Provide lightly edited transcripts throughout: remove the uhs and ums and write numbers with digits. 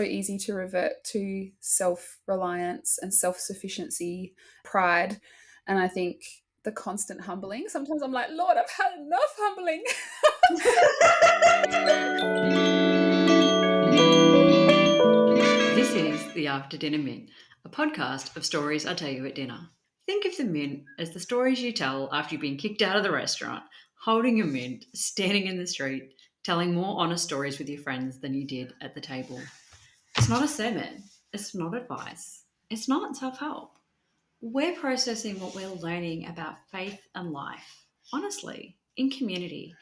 so easy to revert to self-reliance and self-sufficiency, pride. And I think the constant humbling, sometimes I'm like, Lord, I've had enough humbling. This is the After Dinner Mint, a podcast of stories I tell you at dinner. Think of the mint as the stories you tell after you've been kicked out of the restaurant, holding a mint, standing in the street, telling more honest stories with your friends than you did at the table. It's not a sermon. It's not advice. It's not self-help. We're processing what we're learning about faith and life, honestly, in community,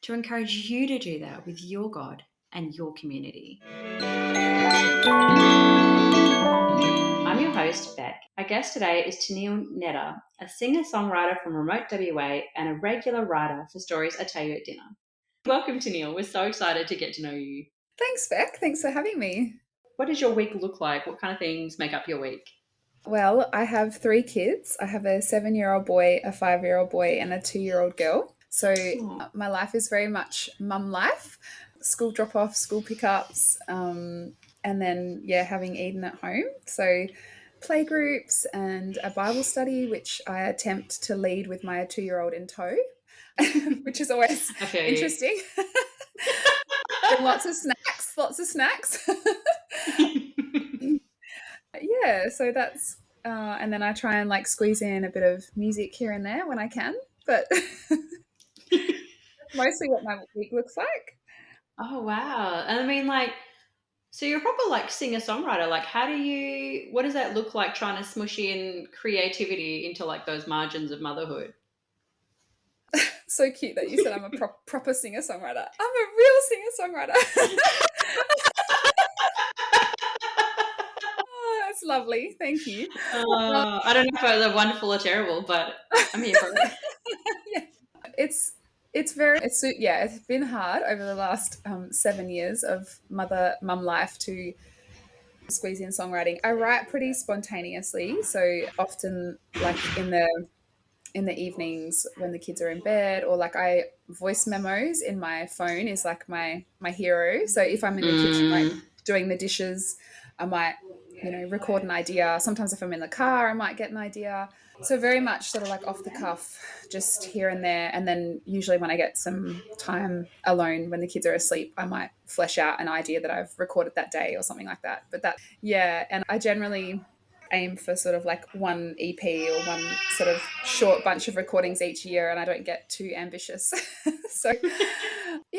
to encourage you to do that with your God and your community. I'm your host, Beck. Our guest today is Tenielle Neda, a singer-songwriter from remote WA and a regular writer for stories I tell you at dinner. Welcome, Tenielle. We're so excited to get to know you. Thanks, Beck. Thanks for having me. What does your week look like? What kind of things make up your week? Well, I have 3 kids. I have a 7-year-old boy, a 5-year-old boy, and a 2-year-old girl. So my life is very much mum life, school drop-offs, school pickups, and then, having Eden at home. So playgroups and a Bible study, which I attempt to lead with my 2-year-old in tow, which is always interesting. And lots of snacks. Yeah, so that's and then I try and like squeeze in a bit of music here and there when I can, but mostly what my week looks like. Oh, wow. And I mean, so you're a proper singer-songwriter. What does that look like, trying to smush in creativity into those margins of motherhood? So cute that you said I'm a proper singer-songwriter. I'm a real singer-songwriter. Oh, that's lovely. Thank you. I don't know if they're wonderful or terrible, but I'm here for it. Yeah. It's been hard over the last 7 years of mum life to squeeze in songwriting. I write pretty spontaneously, so often in the evenings when the kids are in bed, or I voice memos in my phone is like my hero. So if I'm in the kitchen doing the dishes, I might record an idea. Sometimes if I'm in the car, I might get an idea. So very much sort of off the cuff, just here and there. And then usually when I get some time alone when the kids are asleep, I might flesh out an idea that I've recorded that day or something like that. And I generally aim for sort of one EP or one sort of short bunch of recordings each year, and I don't get too ambitious. So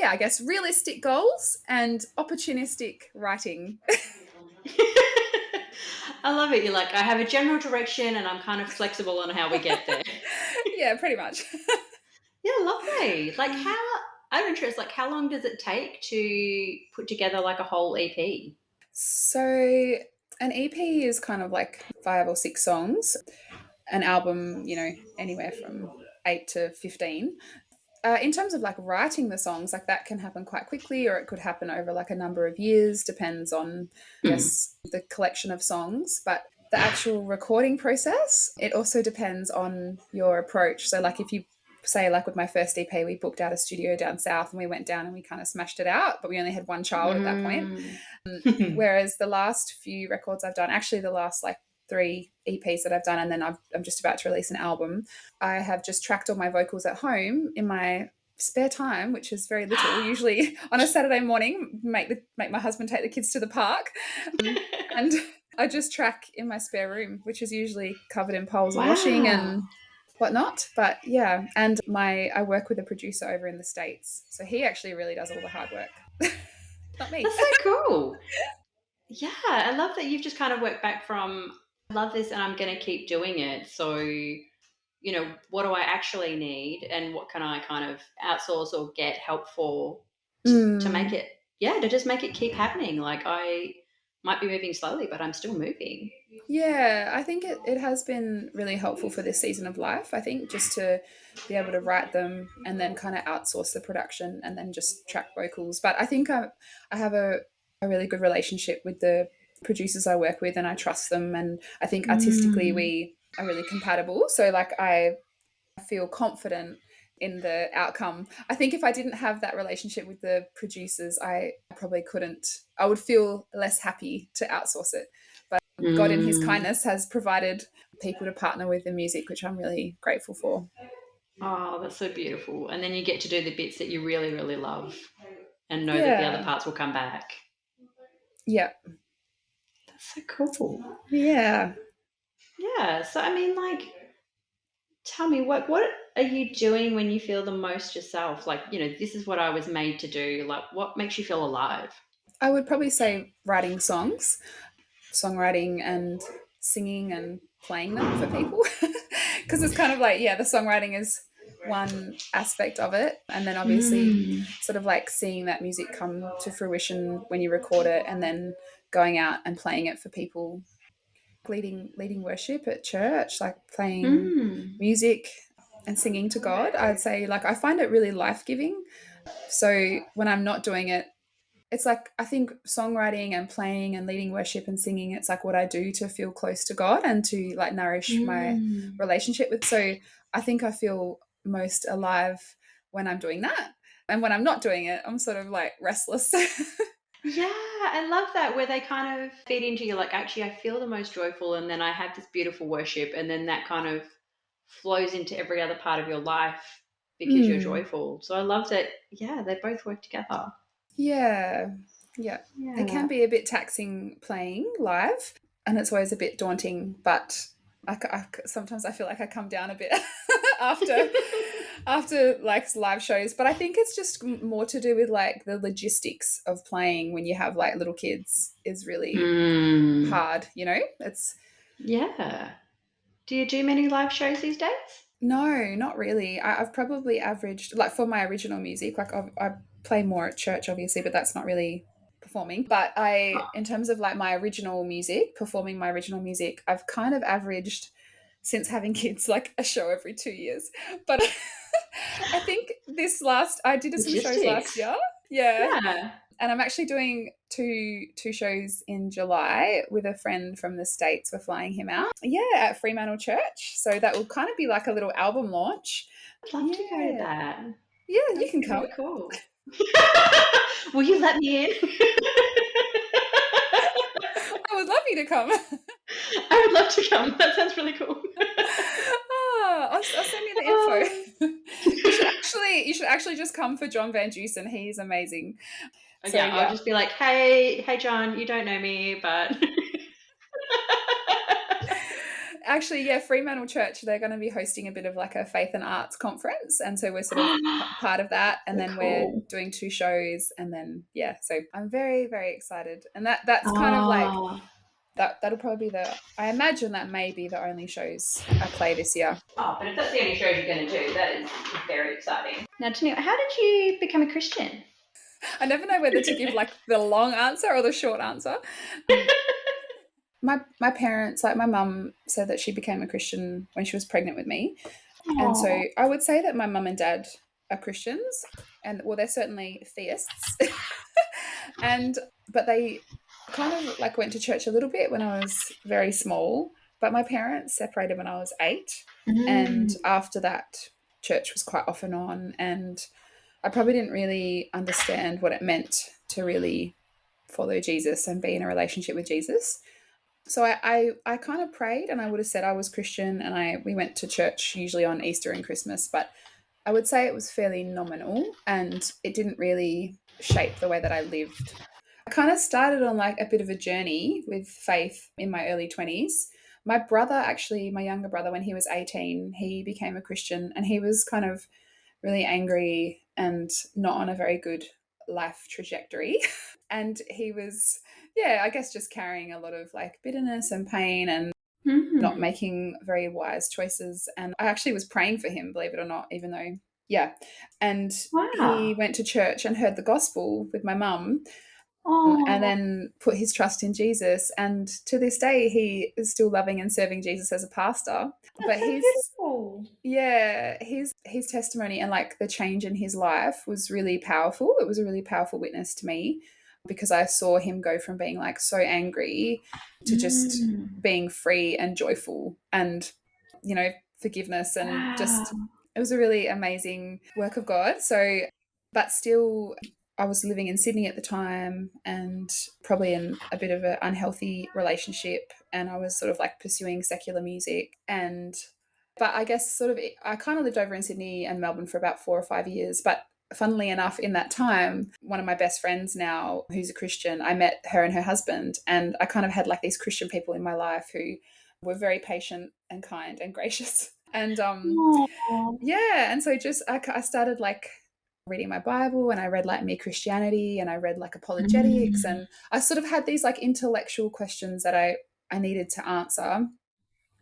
I guess realistic goals and opportunistic writing. I love it. You're like, I have a general direction and I'm kind of flexible on how we get there. Yeah, pretty much. Yeah, lovely. I'm interested, how long does it take to put together a whole EP? So an EP is kind of 5 or 6 songs. An album, anywhere from 8 to 15. In terms of writing the songs, that can happen quite quickly, or it could happen over a number of years, depends on, I guess, the collection of songs. But the actual recording process, it also depends on your approach. So if you say with my first EP, we booked out a studio down south and we went down and we kind of smashed it out, but we only had one child at that point. Whereas the last few records I've done, actually the last 3 EPs that I've done, and then I'm just about to release an album, I have just tracked all my vocals at home in my spare time, which is very little. Usually on a Saturday morning, make my husband take the kids to the park, and I just track in my spare room, which is usually covered in poles and washing and whatnot. But yeah, and I work with a producer over in the States, so he actually really does all the hard work. Not me. That's so cool. Yeah, I love that you've just kind of worked back from, I love this and I'm going to keep doing it. So, what do I actually need and what can I kind of outsource or get help for to make it, to just make it keep happening. I might be moving slowly, but I'm still moving. Yeah, I think it has been really helpful for this season of life. I think just to be able to write them and then kind of outsource the production and then just track vocals. But I think I have a really good relationship with the producers I work with, and I trust them. And I think artistically we are really compatible. So I feel confident in the outcome. I think if I didn't have that relationship with the producers, I probably couldn't. I would feel less happy to outsource it. But God, in His Mm. kindness, has provided people to partner with the music, which I'm really grateful for. Oh, that's so beautiful. And then you get to do the bits that you really, really love and know that the other Yeah. parts will come back. Yeah. That's so cool. Yeah. Yeah. So, I mean, like, tell me, what are you doing when you feel the most yourself? Like, this is what I was made to do. Like, what makes you feel alive? I would probably say writing songs, songwriting and singing and playing them for people. Because it's kind of like, yeah, the songwriting is one aspect of it. And then obviously, Mm. sort of like seeing that music come to fruition when you record it and then going out and playing it for people, leading worship at church, like playing Mm. music and singing to God. I'd say, like, I find it really life giving. So when I'm not doing it, it's like I think songwriting and playing and leading worship and singing, it's like what I do to feel close to God and to like nourish my Mm. relationship with. So I think I feel most alive when I'm doing that. And when I'm not doing it, I'm sort of like restless. Yeah, I love that where they kind of feed into you like, actually, I feel the most joyful, and then I have this beautiful worship, and then that kind of flows into every other part of your life because you're Mm, joyful. So I love that, yeah, they both work together. yeah. Yeah. It can Yeah. be a bit taxing playing live and it's always a bit daunting, but sometimes I feel like I come down a bit after like live shows, but I think it's just more to do with like the logistics of playing when you have like little kids is really Mm. hard, It's Yeah. Do you do many live shows these days? no, not really. I've probably averaged like for my original music, like I play more at church, obviously, but that's not really performing. But in terms of like my original music, performing my original music, I've kind of averaged since having kids like a show every 2 years. But I think I did some shows last Logistics. year. Yeah, Yeah. and I'm actually doing two shows in July with a friend from the States. We're flying him out. Yeah, at Fremantle Church. So that will kind of be like a little album launch. I'd love to go to Yeah. that. Yeah, That you would can be come. really cool. Will you let me in? I would love you to come. I would love to come. That sounds really cool. I'll send you the Oh. info. You should actually just come for John Van Dusen. He's amazing. So Yeah, I'll yeah. just be like, hey, John, you don't know me, but Actually, yeah, Fremantle Church, they're going to be hosting a bit of like a faith and arts conference. And so we're sort of part of that. And so then we're cool. doing two shows. And then, yeah, so I'm very, very excited. And that's kind of like, Oh. that'll probably be I imagine that may be the only shows I play this year. Oh, but if that's the only shows you're going to do, that is very exciting. Now, Tenielle, how did you become a Christian? I never know whether to give like the long answer or the short answer. My parents, like my mum, said that she became a Christian when she was pregnant with me, and so Oh. I would say that my mum and dad are Christians, and well, they're certainly theists, and but they kind of like went to church a little bit when I was very small. But my parents separated when I was 8, and Mm. after that, church was quite off and on, and I probably didn't really understand what it meant to really follow Jesus and be in a relationship with Jesus. So I kind of prayed and I would have said I was Christian and we went to church usually on Easter and Christmas, but I would say it was fairly nominal and it didn't really shape the way that I lived. I kind of started on like a bit of a journey with faith in my early 20s. My brother, actually, my younger brother, when he was 18, he became a Christian and he was kind of really angry and not on a very good life trajectory. And he was, yeah, I guess just carrying a lot of like bitterness and pain and not Mm. making very wise choices. And I actually was praying for him, believe it or not, even though, yeah. And he Wow. went to church and heard the gospel with my mum and Oh, then put his trust in Jesus. And to this day, he is still loving and serving Jesus as a pastor. that's But so his beautiful. yeah, his testimony and like the change in his life was really powerful. It was a really powerful witness to me because I saw him go from being like so angry to just Mm. being free and joyful and forgiveness and Wow. just It was a really amazing work of God. So, but still, I was living in Sydney at the time and probably in a bit of an unhealthy relationship. And I was sort of like pursuing secular music. But I guess sort of, I kind of lived over in Sydney and Melbourne for about 4 or 5 years. But funnily enough, in that time, one of my best friends now, who's a Christian, I met her and her husband. And I kind of had like these Christian people in my life who were very patient and kind and gracious. And Aw. yeah, and so just I started like reading my Bible, and I read like Me Christianity, and I read like apologetics, Mm. and I sort of had these like intellectual questions that I needed to answer.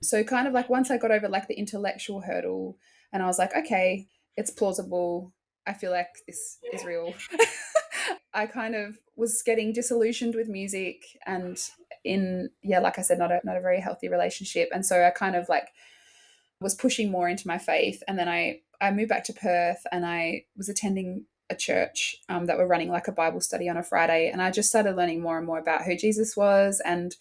So kind of like once I got over like the intellectual hurdle, and I was like, okay, it's plausible. I feel like this is real. I kind of was getting disillusioned with music and in yeah, like I said, not a very healthy relationship. And so I kind of like was pushing more into my faith. And then I moved back to Perth and I was attending a church that were running like a Bible study on a Friday. And I just started learning more and more about who Jesus was. And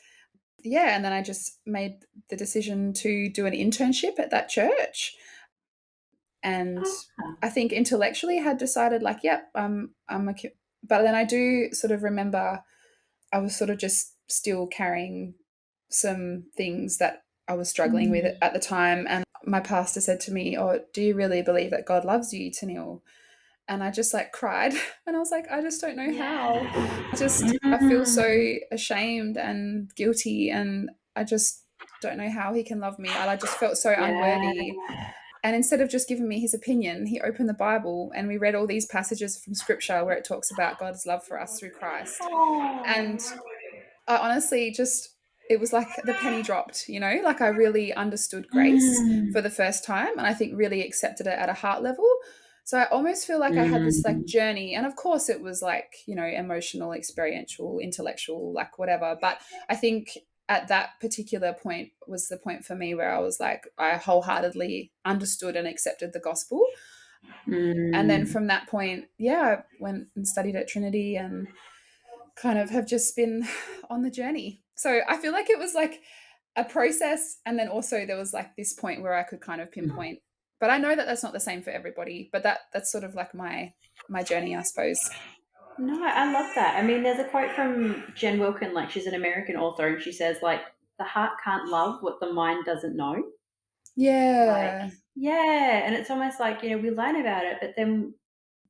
yeah, and then I just made the decision to do an internship at that church. And I think intellectually had decided like, yep, but then I do sort of remember I was sort of just still carrying some things that I was struggling with Mm. at the time. And my pastor said to me, "Oh, do you really believe that God loves you, Tenielle?" And I just like cried. And I was like, I just don't know how. I feel Mm. so ashamed and guilty. And I just don't know how he can love me. I just felt so Yeah. unworthy. And instead of just giving me his opinion, he opened the Bible and we read all these passages from scripture where it talks about God's love for us through Christ. And Oh. I honestly just, it was like the penny dropped, you know, like I really understood grace for Mm. the first time and I think really accepted it at a heart level. So I almost feel like I had this like Mm. journey. And of course, it was like, you know, emotional, experiential, intellectual, like whatever. But I think at that particular point was the point for me where I was like, I wholeheartedly understood and accepted the gospel. And then Mm. from that point, yeah, I went and studied at Trinity and kind of have just been on the journey. So I feel like it was like a process. And then also there was like this point where I could kind of pinpoint, but I know that that's not the same for everybody, but that's sort of like my journey, I suppose. No, I love that. I mean, there's a quote from Jen Wilkin, like she's an American author, and she says, like, the heart can't love what the mind doesn't know. Like, Yeah. yeah, and it's almost like, we learn about it, but then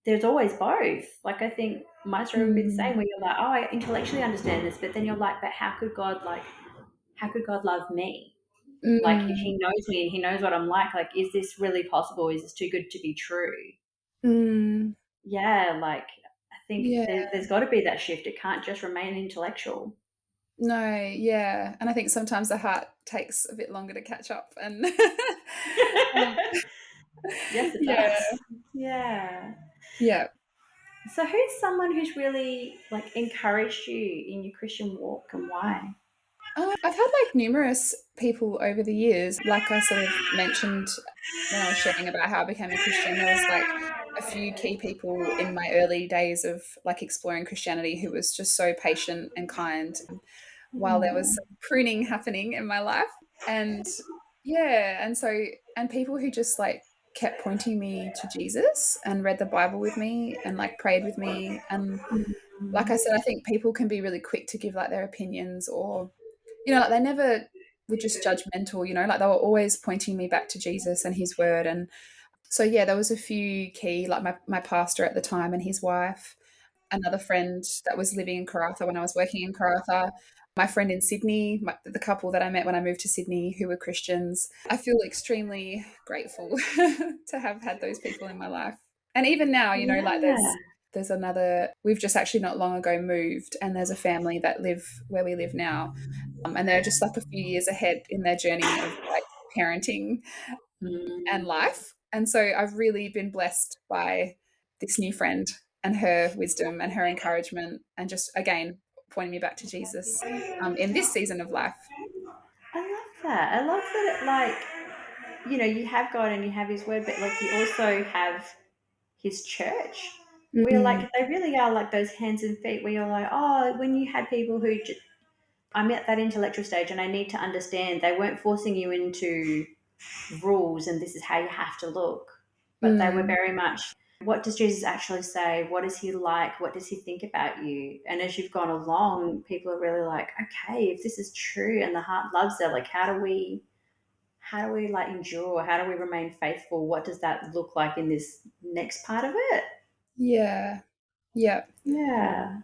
there's always both. Like, I think my story would be the same, Mm, where you're like, oh, I intellectually understand this, but then you're like, but how could God love me? Like, if mm, He knows me and He knows what I'm like, is this really possible? Is this too good to be true? mm, Yeah, like, I think yeah. there's got to be that shift. It can't just remain intellectual. No, yeah. And I think sometimes the heart takes a bit longer to catch up and um, Yes, it yeah. does. Yeah. Yeah. So, who's someone who's really like encouraged you in your Christian walk, and why? I've had like numerous people over the years, like I sort of mentioned when I was sharing about how I became a Christian, there was like a few key people in my early days of like exploring Christianity who was just so patient and kind while there was Oh. some pruning happening in my life. And yeah, and people who just like kept pointing me to Jesus and read the Bible with me and like prayed with me. And like I said, I think people can be really quick to give like their opinions or like they never were just judgmental, like they were always pointing me back to Jesus and his word. And so, yeah, there was a few key, like my pastor at the time and his wife, another friend that was living in Karratha when I was working in Karratha, my friend in Sydney, the couple that I met when I moved to Sydney who were Christians. I feel extremely grateful to have had those people in my life. And even now, like Yeah. there's another, we've just actually not long ago moved and there's a family that live where we live now. And they're just like a few years ahead in their journey of like parenting and Mm. life. And so I've really been blessed by this new friend and her wisdom and her encouragement, and just again pointing me back to Jesus in this season of life. I love that. I love that you have God and you have His Word, but like you also have His church. Where you're Mm, like, they really are like those hands and feet where you're like, oh, when you had people who I'm at that intellectual stage and I need to understand, they weren't forcing you into rules and this is how you have to look. but they were Mm. very much, what does Jesus actually say? What is he like? What does he think about you? And as you've gone along, people are really like, okay, if this is true and the heart loves it, like how do we like endure? How do we remain faithful? What does that look like in this next part of it? Yeah. Yeah. Yeah.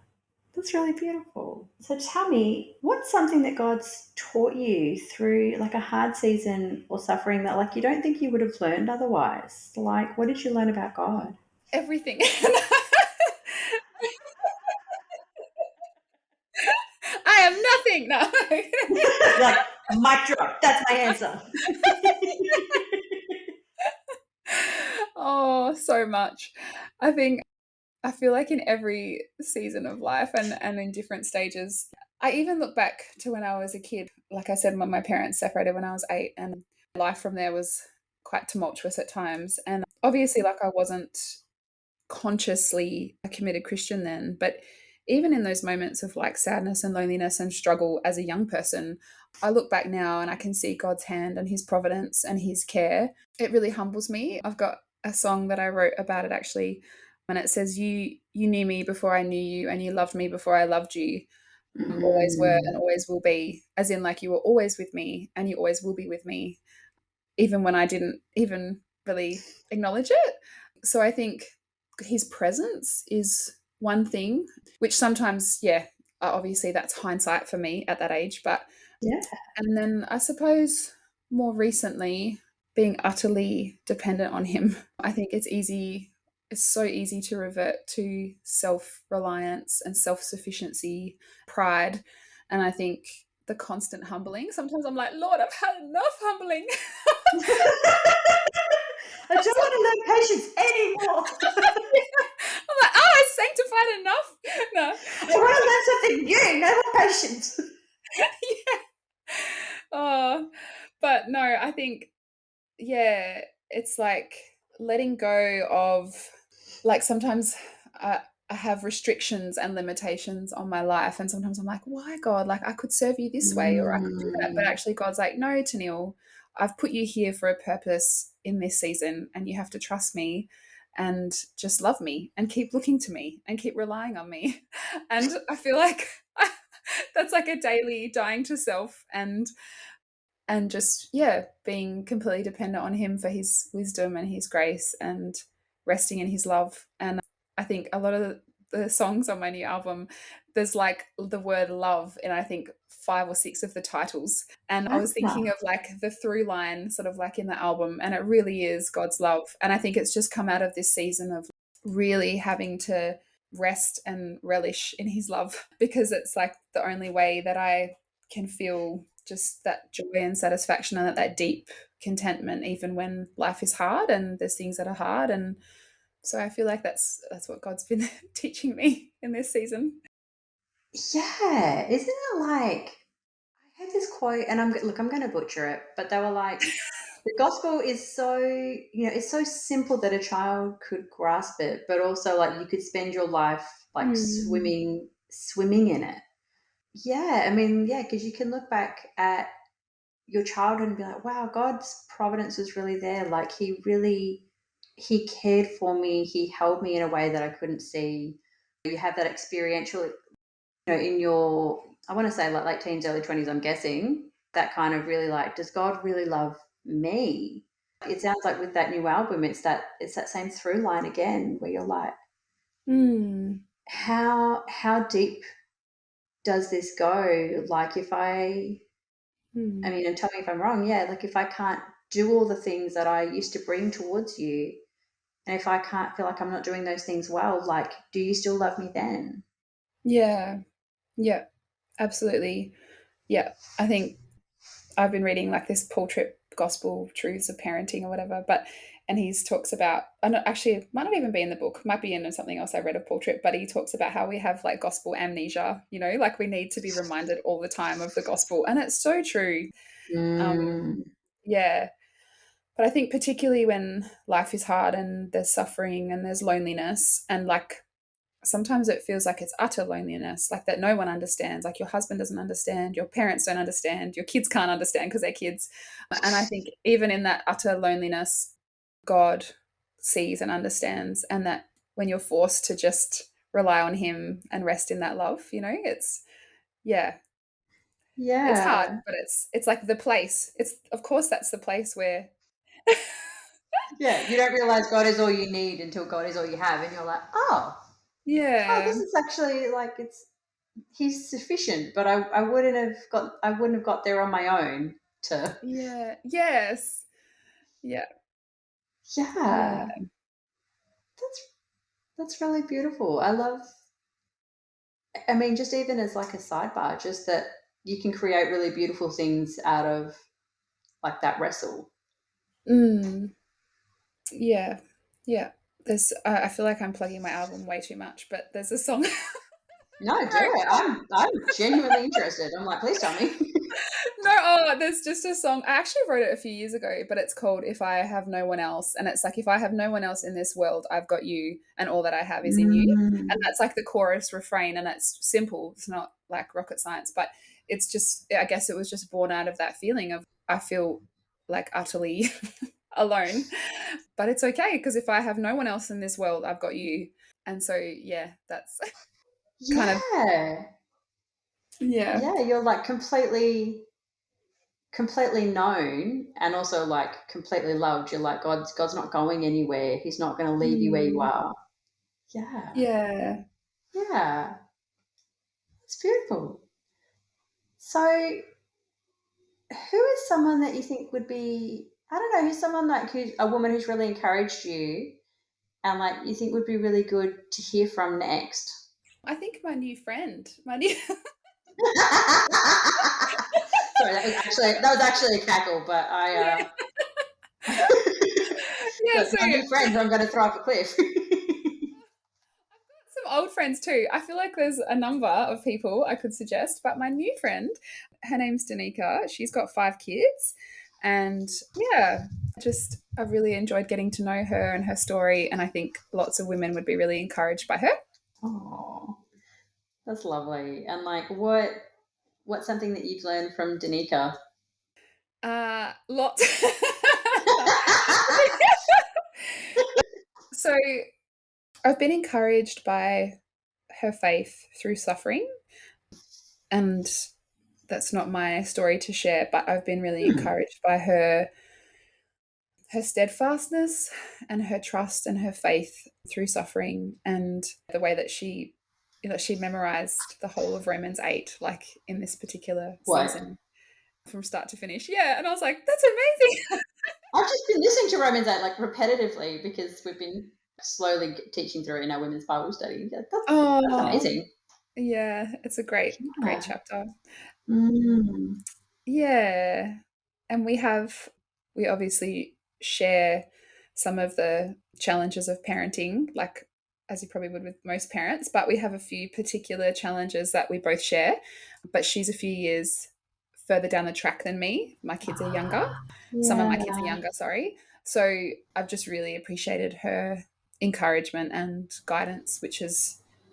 That's really beautiful. So tell me, what's something that God's taught you through like a hard season or suffering that like you don't think you would have learned otherwise? Like what did you learn about God? Everything. I am nothing. No. Like mic drop. That's my answer. Oh, so much. I think I feel like in every season of life and in different stages, I even look back to when I was a kid. Like I said, my parents separated when I was 8, and life from there was quite tumultuous at times. And obviously, like I wasn't consciously a committed Christian then, but even in those moments of like sadness and loneliness and struggle as a young person, I look back now and I can see God's hand and his providence and his care. It really humbles me. I've got a song that I wrote about it actually, and it says, you knew me before I knew you, and you loved me before I loved you. Always were and Mm. always will be, as in like you were always with me and you always will be with me, even when I didn't even really acknowledge it. So I think his presence is one thing, which sometimes, yeah, obviously that's hindsight for me at that age. But, Yeah. and then I suppose more recently, being utterly dependent on him. I think it's so easy to revert to self reliance and self sufficiency, pride. And I think the constant humbling, sometimes I'm like, Lord, I've had enough humbling. I don't want to learn patience anymore. I'm like, oh, it's sanctified enough. No. I want to learn something new. No more patience. Yeah. Oh, but no, I think, yeah, it's like letting go of, like, sometimes I have restrictions and limitations on my life. And sometimes I'm like, why, God? Like, I could serve you this way or I could do that. But Mm. actually, God's like, no, Tenielle, I've put you here for a purpose in this season and you have to trust me and just love me and keep looking to me and keep relying on me. And I feel like that's like a daily dying to self and just, yeah, being completely dependent on him for his wisdom and his grace and resting in his love. And I think a lot of the songs on my new album, there's like the word love in I think 5 or 6 of the titles. And I was thinking Ah. of like the through line sort of like in the album, and it really is God's love. And I think it's just come out of this season of really having to rest and relish in his love, because it's like the only way that I can feel just that joy and satisfaction and that deep contentment even when life is hard and there's things that are hard. And so I feel like that's what God's been teaching me in this season. Yeah, isn't it like I had this quote, and I'm going to butcher it, but they were like, the gospel is so it's so simple that a child could grasp it, but also like you could spend your life like Mm. swimming in it. Yeah, I mean, yeah, because you can look back at your childhood and be like, wow, God's providence was really there. Like he cared for me. He held me in a way that I couldn't see. You have that experiential, in your, I want to say like late teens, early 20s, I'm guessing, that kind of really like, does God really love me? It sounds like with that new album, it's that same through line again, where you're like, Mm. how deep does this go? Like if I Mm. mean, and tell me if I'm wrong, yeah, like if I can't do all the things that I used to bring towards you, and if I can't feel like I'm not doing those things well, like, do you still love me then? Yeah. Yeah. Absolutely. Yeah. I think I've been reading like this Paul Tripp gospel truths of parenting or whatever, but and he talks about, I know actually it might not even be in the book, might be in something else I read of Paul Tripp, but he talks about how we have like gospel amnesia, like we need to be reminded all the time of the gospel. And it's so true. Um, Mm. yeah. But I think particularly when life is hard and there's suffering and there's loneliness, and like sometimes it feels like it's utter loneliness, like that no one understands, like your husband doesn't understand, your parents don't understand, your kids can't understand because they're kids. And I think even in that utter loneliness, God sees and understands, and that when you're forced to just rely on him and rest in that love, it's yeah, it's hard, Yeah. but it's like the place. It's of course that's the place where Yeah. You don't realize God is all you need until God is all you have. And you're like, yeah, this is actually like he's sufficient, but I wouldn't have got there on my own to yeah, yes, yeah, yeah, yeah. That's that's really beautiful. I mean, just even as like a sidebar, just that you can create really beautiful things out of like that wrestle. mm, yeah, yeah. There's I feel like I'm plugging my album way too much, but there's a song. No, do it. I'm genuinely interested. I'm like, please tell me. No, there's just a song. I actually wrote it a few years ago, but it's called If I Have No One Else. And it's like, if I have no one else in this world, I've got you, and all that I have is in you. And Mm, that's like the chorus refrain. And it's simple. It's not like rocket science, but it's just, I guess it was just born out of that feeling of, I feel like utterly alone. But it's okay, because if I have no one else in this world, I've got you. And so, yeah, that's kind of, yeah. yeah. Yeah, you're like completely known and also like completely loved. You're like God's not going anywhere. He's not going to leave you where you Mm, are. Yeah. yeah. Yeah. It's beautiful. So who is someone that you think would be I don't know, who's someone like who's a woman who's really encouraged you and like you think would be really good to hear from next? I think my new friend, my new Sorry, that was actually a cackle, but yeah, yeah. look, So my new friend, I'm going to throw off a cliff. some old friends too. I feel like there's a number of people I could suggest, but my new friend, her name's Danica. She's got 5 kids, and yeah, just I've really enjoyed getting to know her and her story, and I think lots of women would be really encouraged by her. Oh, that's lovely. And like, what's something that you've learned from Danica? Lots. No. So I've been encouraged by her faith through suffering, and that's not my story to share, but I've been really Hmm, encouraged by her steadfastness and her trust and her faith through suffering, and the way that she memorized the whole of Romans 8, like in this particular what? season from start to finish. Yeah, and I was like, that's amazing. I've just been listening to Romans 8 like repetitively because we've been slowly teaching through it in our women's Bible study. That's Oh, amazing. yeah, it's a great great Yeah. chapter. Mm. Yeah. And we obviously share some of the challenges of parenting, like as you probably would with most parents, but we have a few particular challenges that we both share. But she's a few years further down the track than me. My kids are younger. Ah, Some of yeah. my kids are younger, sorry. So I've just really appreciated her encouragement and guidance,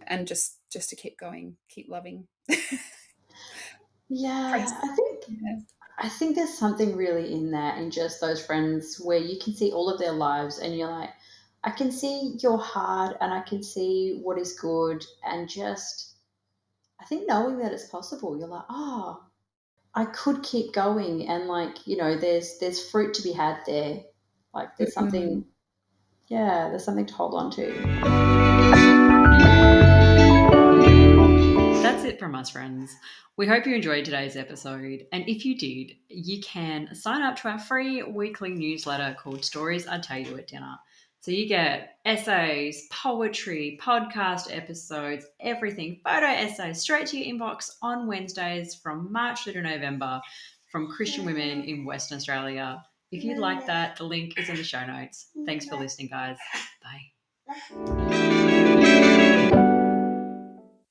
and just to keep going, keep loving. Yeah, Praise. Yeah. I think there's something really in that, in just those friends where you can see all of their lives and you're like, I can see your heart and I can see what is good. And just, I think knowing that it's possible, you're like, oh, I could keep going. And like, there's fruit to be had there. Like there's Mm. something, yeah, there's something to hold on to. That's it from us, friends. We hope you enjoyed today's episode. And if you did, you can sign up to our free weekly newsletter called Stories I Tell You at Dinner. So you get essays, poetry, podcast episodes, everything, photo essays straight to your inbox on Wednesdays from March through to November from Christian women in Western Australia. If you'd like that, the link is in the show notes. Thanks for listening, guys. Bye.